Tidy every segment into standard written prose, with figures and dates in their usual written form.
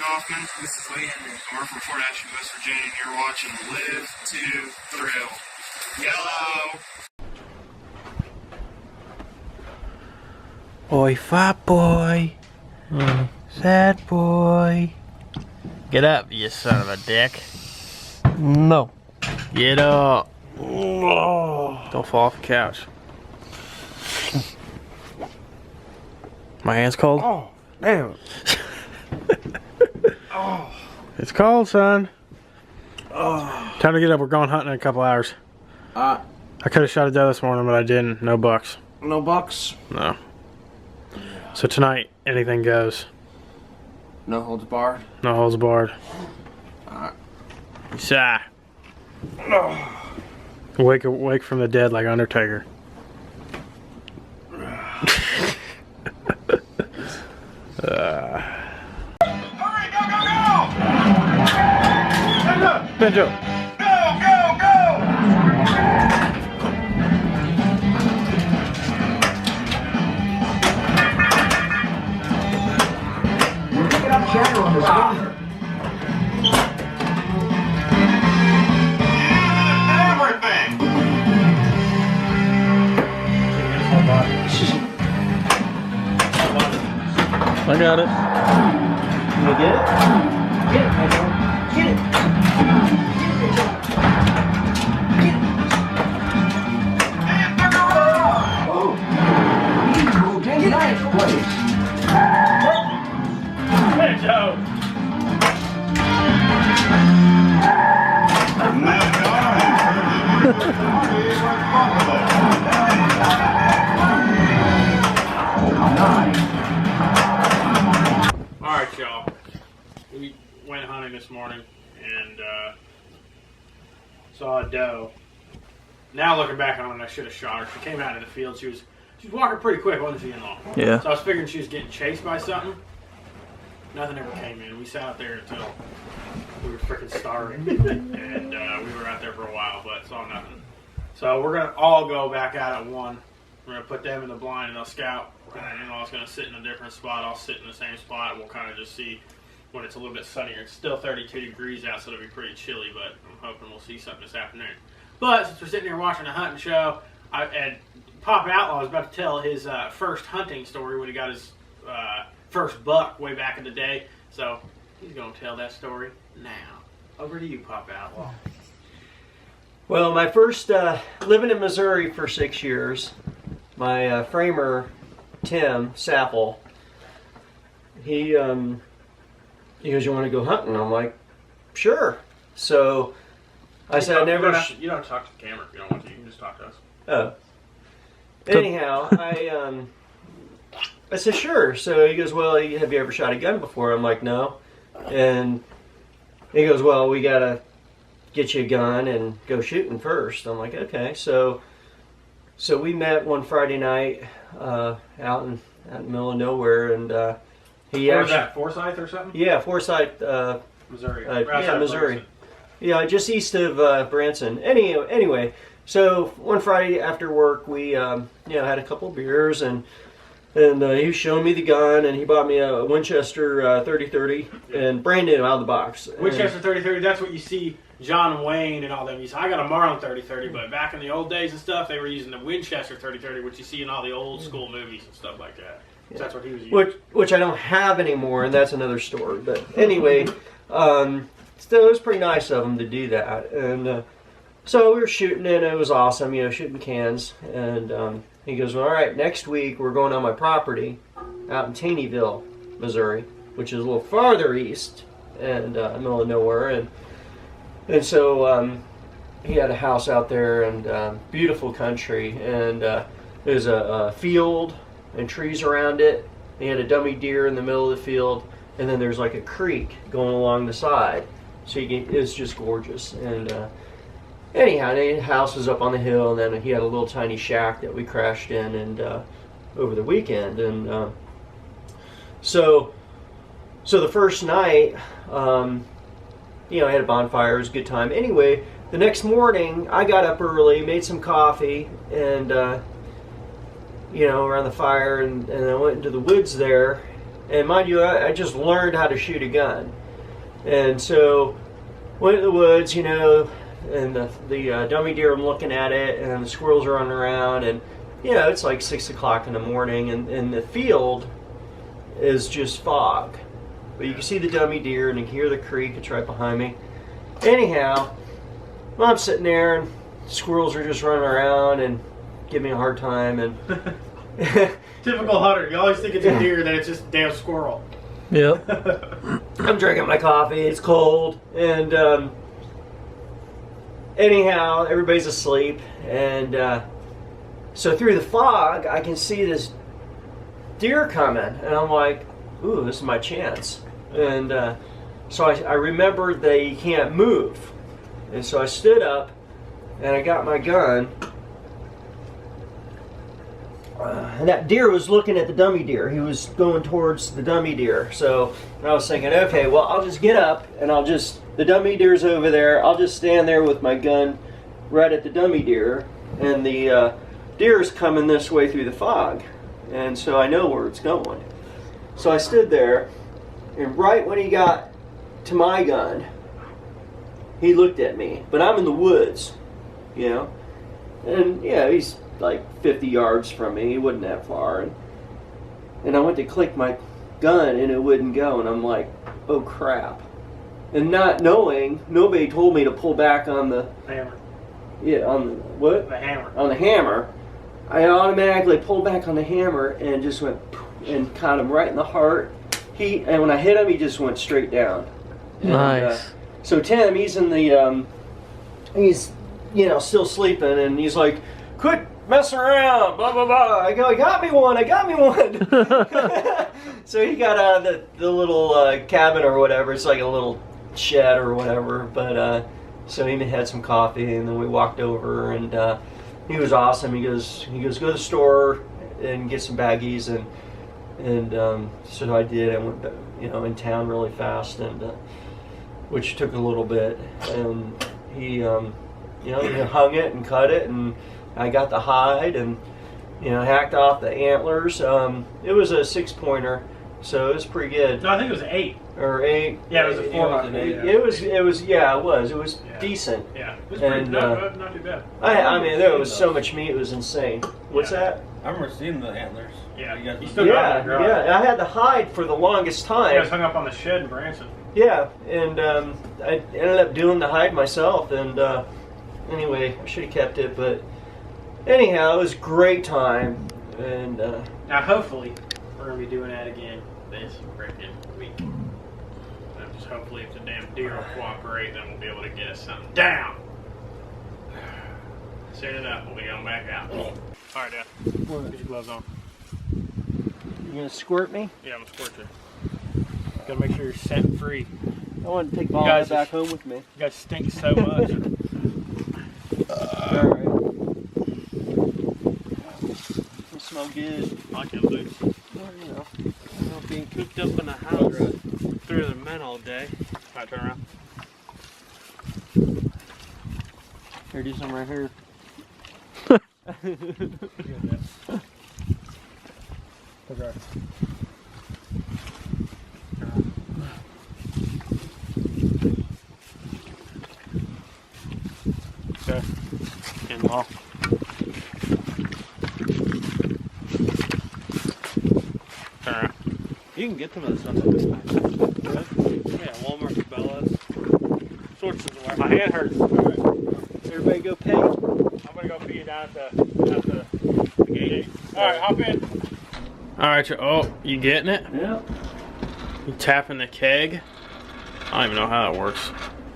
Kaufman. This is Lee, and we're from Fort Ashby, West Virginia, and you're watching Live to Thrill. Yellow! Boy, fat boy. Sad boy. Get up, you son of a dick. No. Get up. Don't fall off the couch. My hand's cold? Oh, damn. Oh. It's cold, son. Oh. Time to get up. We're going hunting in a couple hours. I could have shot a doe this morning, but I didn't. No bucks. No bucks? No. So tonight, anything goes. No holds barred? No holds barred. Alright. Sigh. Wake from the dead like Undertaker. Hurry, go, go, go! Benjo. Go, go, go! Get up shadow on this one. Everything! I got it. You get it? Get it, Pedro. Get it. Oh. You moved in nice place. Benjo. Alright, y'all. We went hunting this morning and saw a doe. Now looking back on it, I should have shot her. She came out of the field. She was walking pretty quick, wasn't she, in-law? Yeah. So I was figuring she was getting chased by something. Nothing ever came in. We sat out there until we were freaking starving. And we were out there for a while, but saw nothing. So we're going to all go back out at 1. We're going to put them in the blind and they'll scout. And in-law's going to sit in a different spot. I'll sit in the same spot. And we'll kind of just see when it's a little bit sunnier. It's still 32 degrees out, so it'll be pretty chilly, but I'm hoping we'll see something this afternoon. But since we're sitting here watching a hunting show, and Pop Outlaw was about to tell his first hunting story when he got his first buck way back in the day. So he's going to tell that story now. Over to you, Pop Outlaw. Well, my first, living in Missouri for 6 years, my framer, Tim Sapple, he goes, you want to go hunting? I'm like, sure. So I said, You don't have to talk to the camera if you don't want to. You can just talk to us. Oh. Anyhow, I said, sure. So he goes, well, have you ever shot a gun before? I'm like, no. And he goes, well, we got to get you a gun and go shooting first. I'm like, okay. So we met one Friday night out in the middle of nowhere, and he Where was that, Forsyth or something? Yeah, Forsyth, Missouri. yeah, Missouri. Yeah, just east of Branson. Anyway, so one Friday after work, we had a couple of beers, and he was showing me the gun, and he bought me a Winchester 30-30, and brand new out of the box. Winchester 30-30, that's what you see John Wayne and all them. You say, I got a Marlin 30-30, but back in the old days and stuff, they were using the Winchester 30-30, which you see in all the old school movies and stuff like that. So that's what he was using. Which I don't have anymore, and that's another story. But anyway, still, it was pretty nice of him to do that. And so we were shooting, and it was awesome, shooting cans. And he goes, well, all right, next week we're going on my property out in Taneyville, Missouri, which is a little farther east and middle of nowhere. And so he had a house out there, and beautiful country, and there's a field and trees around it. He had a dummy deer in the middle of the field, and then there's like a creek going along the side. So it's just gorgeous. And anyhow, the house was up on the hill, and then he had a little tiny shack that we crashed in and over the weekend. And so the first night, I had a bonfire. It was a good time. Anyway, the next morning, I got up early, made some coffee, and around the fire, and I went into the woods there, And mind you, I just learned how to shoot a gun. And so, went to the woods, you know, and the dummy deer, I'm looking at it, and the squirrels are running around, and, you know, it's like 6 o'clock in the morning, and the field is just fog. But you can see the dummy deer, and you can hear the creek, it's right behind me. Anyhow, well, I'm sitting there, and squirrels are just running around, and give me a hard time, and... Typical hunter. You always think it's a deer, then it's just a damn squirrel. Yep. I'm drinking my coffee, it's cold, and anyhow, everybody's asleep, and so through the fog, I can see this deer coming, and I'm like, ooh, this is my chance. And so I remembered they can't move, and so I stood up, and I got my gun, and that deer was looking at the dummy deer. He was going towards the dummy deer. So I was thinking, okay, well, I'll just get up and the dummy deer's over there. I'll just stand there with my gun right at the dummy deer. And the deer's coming this way through the fog. And so I know where it's going. So I stood there, and right when he got to my gun, he looked at me. But I'm in the woods, you know. And yeah, he's like 50 yards from me. He wasn't that far, and I went to click my gun and it wouldn't go, and I'm like, oh crap. And not knowing, nobody told me to pull back on the Hammer. Yeah, on the what? The hammer. On the hammer. I automatically pulled back on the hammer and just went and caught him right in the heart. And when I hit him, he just went straight down. Nice. And, so Tim, he's in the he's, you know, still sleeping, and he's like, quit messing around, blah, blah, blah. I go, I got me one. So he got out of the little cabin or whatever. It's like a little shed or whatever. But so he had some coffee, and then we walked over, and he was awesome. He goes, go to the store and get some baggies, and so I did. I went, you know, in town really fast, and which took a little bit, and he, you know, he hung it and cut it, and I got the hide and, you know, hacked off the antlers. It was a 6-pointer, so it was pretty good. No, I think it was 8. Or 8. Yeah, it was a 4. It was decent. Yeah, it was pretty And, not too bad. I mean, there was so much meat, it was insane. What's that? I remember seeing the antlers. Yeah, You guys- you still got it in the garage. Yeah, I had the hide for the longest time. Yeah, it was hung up on the shed in Branson. Yeah, and I ended up doing the hide myself, and anyway, I should have kept it, but anyhow, it was a great time, and Now, hopefully, we're going to be doing that again this freaking week. Just hopefully, if the damn deer will cooperate, then we'll be able to get something down. Soon enough, we'll be going back out. Alright, Dad. Get your gloves on. you gonna squirt me? Yeah, I'm going to squirt you. Gotta make sure you're scent free. I want to take You guys Bob back home with me. You guys stink so much. Alright. You smell good. I can do. Well, you know. Being cooped up in a house through the men all day. Alright, turn around. Here, do some right here. Okay. Okay. In-law. Turn around. You can get them at some of the Yeah, Walmart, Cabela's. Sorts of where. My hand hurts. Everybody go pay. I'm gonna go pee down at the gate. Alright, hop in. Alright, oh, you getting it? Yeah. You tapping the keg? I don't even know how that works.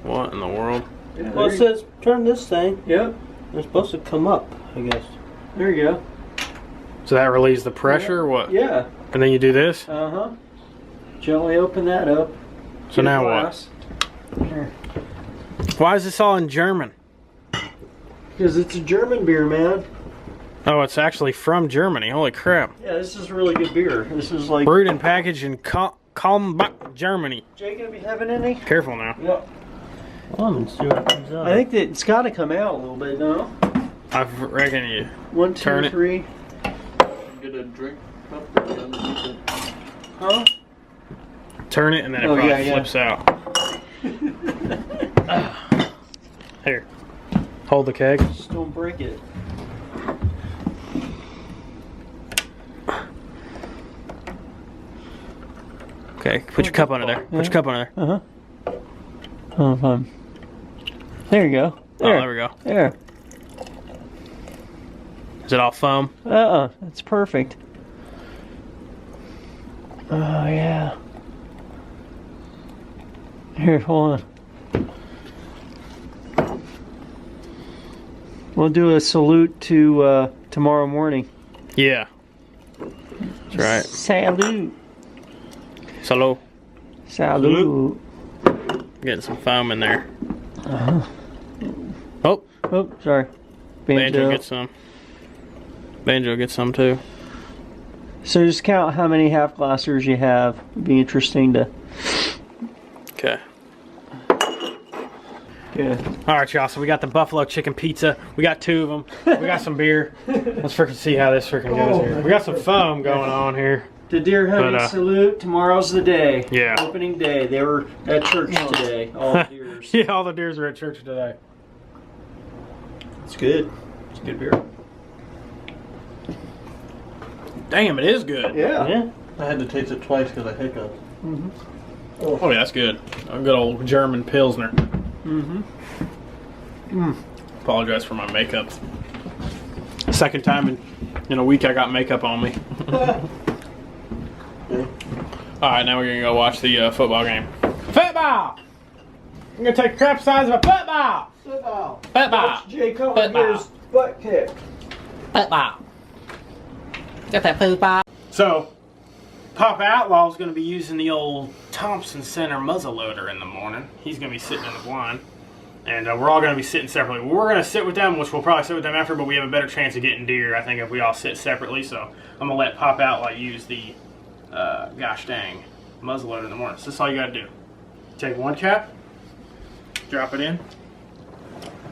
What in the world? Yeah, Well, it says turn this thing. Yep. It's supposed to come up, I guess. There you go. So that relieves the pressure or what? Yeah. And then you do this? Uh-huh. Gently open that up. So now what? Here. Why is this all in German? Because it's a German beer, man. Oh, it's actually from Germany. Holy crap. Yeah, this is really good beer. This is like... Brewed and packaged in Kalmbach, Germany. Jay gonna be having any? Careful now. Yep. Come and see what comes out. I think that it's got to come out a little bit, no? I reckon you. 1, 2, Turn it. 3. Get a drink cup or underneath it. Huh? turn it and then it Oh, probably yeah, yeah. flips out. Here, hold the keg. Just don't break it. Okay, put your cup under there. Put your cup under there. Oh, fun. There you go. Oh, there we go. There. Is it all foam? That's perfect. Oh, yeah. Here, hold on. We'll do a salute to tomorrow morning. Yeah. That's right. Salute. Hello. Salute. Getting some foam in there. Oh, Oh, sorry. Banjo gets some. Banjo gets some too. So just count how many half glassers you have. It'd be interesting to. Okay. Yeah. All right, y'all. So we got the buffalo chicken pizza. We got 2 of them. We got some beer. Let's freaking see how this freaking goes here. We got some foam going on here. The deer hunting salute. Tomorrow's the day. Yeah. Opening day. They were at church today. All the deers. Yeah, all the deers are at church today. It's good. It's good beer. Damn, it is good. Yeah. I had to taste it twice because I hiccuped. Oh, yeah, that's good. A good old German Pilsner. Apologize for my makeup. Second time in a week I got makeup on me. Alright, now we're going to go watch the football game. Football! I'm going to take a crap size of a football! Football. Football! Watch Jay Cutler get his butt kicked. Football! Get that football! So, Papa Outlaw is going to be using the old Thompson Center muzzleloader in the morning. He's going to be sitting in the blind. And we're all going to be sitting separately. We're going to sit with them, which we'll probably sit with them after, but we have a better chance of getting deer, I think, if we all sit separately. So I'm going to let Papa Outlaw use the, gosh dang, muzzleloader in the morning. So this is all you got to do. Take one cap, drop it in.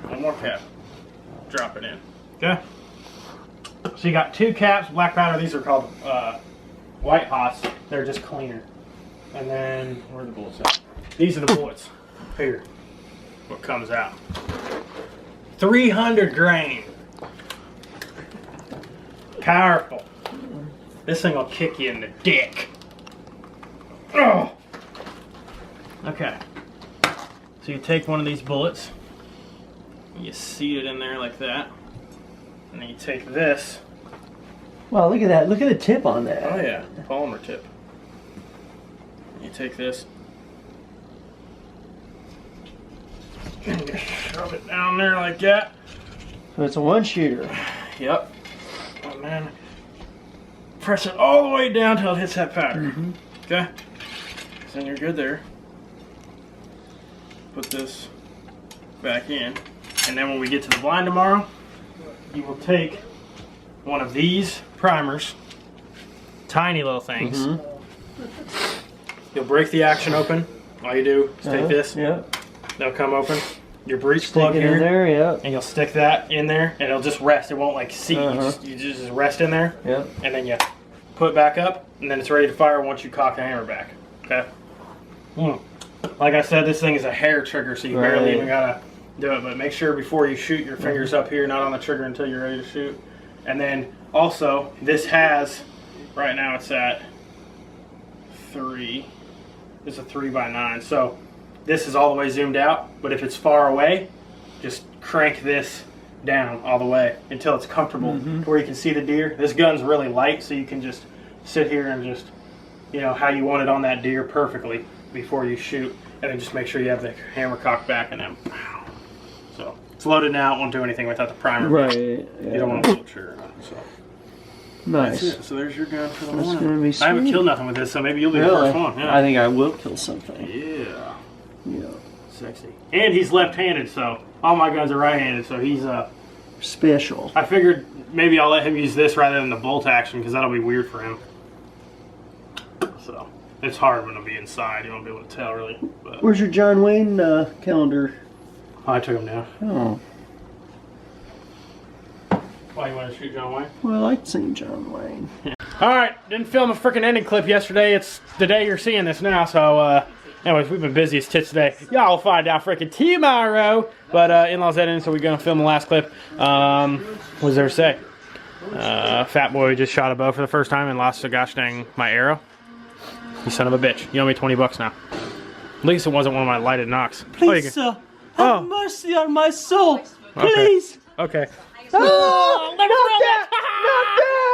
One more cap, drop it in. Okay? So you got 2 caps, black powder. These are called white hots. They're just cleaner. And then, where are the bullets at? These are the bullets. Here. What comes out. 300 grain. Powerful. This thing will kick you in the dick. Oh. Okay. So you take one of these bullets. You seat it in there like that. And then you take this. Wow, look at that. Look at the tip on that. Oh yeah, polymer tip. You take this. And just shove it down there like that. So it's a 1-shooter. Yep. And then press it all the way down till it hits that powder. Okay? So then you're good there. Put this back in. And then when we get to the blind tomorrow, you will take one of these primers, tiny little things. You'll break the action open. All you do is take this. Yeah. They'll come open. Your breech Stick plug it here. in there, yeah. And you'll stick that in there, and it'll just rest. It won't like seat. You just rest in there. Yeah. And then you put it back up, and then it's ready to fire once you cock the hammer back. Okay. Like I said, this thing is a hair trigger, so you barely even gotta do it. But make sure before you shoot, your fingers up here, not on the trigger until you're ready to shoot. And then also, this has, right now it's at 3. It's a 3x9. So this is all the way zoomed out. But if it's far away, just crank this down all the way until it's comfortable to where you can see the deer. This gun's really light, so you can just sit here and just, you know, how you want it on that deer perfectly before you shoot. And then just make sure you have the hammer cocked back and then, so it's loaded now. It won't do anything without the primer. Right. You don't want to pull the trigger on it, so. Nice. That's it. So there's your gun for the That's morning. gonna be sweet. I haven't killed nothing with this, so maybe you'll be the first one. Yeah. I think I will kill something. Yeah. Yeah. Sexy. And he's left-handed, so all my guns are right-handed, so he's Special. I figured maybe I'll let him use this rather than the bolt action because that'll be weird for him. So it's hard when it'll be inside. You won't be able to tell really. But Where's your John Wayne calendar? I took him down. Oh. Why you want to shoot John Wayne? Well, I like seeing John Wayne. All right, didn't film a freaking ending clip yesterday. It's the day you're seeing this now, so anyways, we've been busy as tits today. Y'all will find out freaking tomorrow. But in-laws editing, so we're gonna film the last clip. What was there to say? Fat boy just shot a bow for the first time and lost a gosh dang my arrow. You son of a bitch. You owe me $20 now. At least it wasn't one of my lighted knocks. Please, sir, have mercy on my soul. Please. Okay. Oh, Not that! Not that!